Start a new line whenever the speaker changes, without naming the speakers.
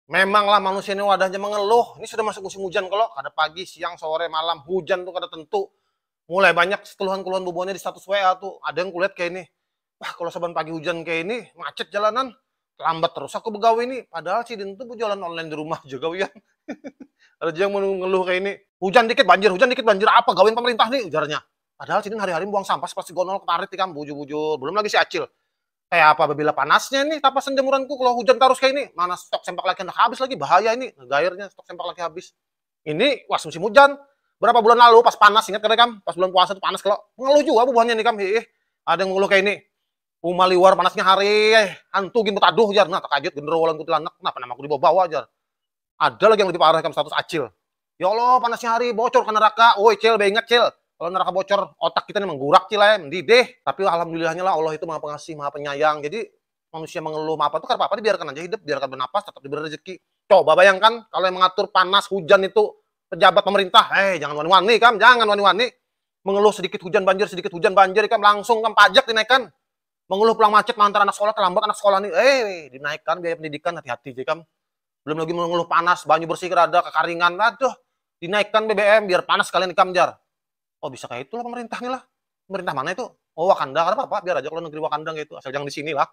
Memang lah manusia ini wadahnya mengeluh. Ini sudah masuk musim hujan kalau ada pagi, siang, sore, malam, hujan tuh kada tentu. Mulai banyak keluhan-keluhan bubuannya di status WA tuh. Ada yang kulihat kayak ini. Wah, kalau saban pagi hujan kayak ini, macet jalanan. Lambat terus aku begawe ini. Padahal sih itu jualan online di rumah juga ya. Ada yang mengeluh kayak ini. Hujan dikit banjir, hujan dikit banjir. Apa gawin pemerintah nih ujarnya. Padahal sih hari-hari buang sampah pasti gonol ketarik di kamu bujur-bujur. Belum lagi si Acil. Kayak apa bila panasnya nih tapasan jemuranku kalau hujan terus kayak ini. Mana stok sempak lagi udah habis lagi, bahaya ini. Gairnya stok sempak lagi habis. Ini was musim hujan. Berapa bulan lalu pas panas ingat kan kam? Pas bulan puasa tuh panas kalau ngeluh juga buahnya nih kam. Ada yang ngeluh kayak ini. Uma liwar panasnya hari, hantu gini aduh jar. Nah, takajut genderuwo kuntilanak. Kenapa nama aku dibawa jar? Ada lagi yang lebih parah kam status Acil. Ya Allah, panasnya hari bocor ke neraka. Woi, Cil, ingat Cil. Kalau neraka bocor, otak kita ini menggurak Cil ya, mendidih. Tapi alhamdulillahnya lah Allah itu Maha Pengasih, Maha Penyayang. Jadi manusia mengeluh apa tuh apa-apa dibiarkan aja hidup, biarkan bernapas, tetap diberi rezeki. Coba bayangkan kalau yang mengatur panas hujan itu pejabat pemerintah. Jangan wani-wani kam, jangan wani-wani. Mengeluh sedikit hujan banjir kam langsung kam pajak dinaikkan. Mengeluh pulang macet mantar anak sekolah terlambat anak sekolah nih. Dinaikkan biaya pendidikan hati-hati sih kam. Belum lagi mengeluh panas, banyu bersih ada kekaringan. Aduh, dinaikkan BBM biar panas kalian ikam jar. Oh bisa kayak itulah pemerintah nih lah. Pemerintah mana itu? Oh Wakanda, apa-apa biar aja kalau negeri Wakanda gitu. Asal jangan di sini lah.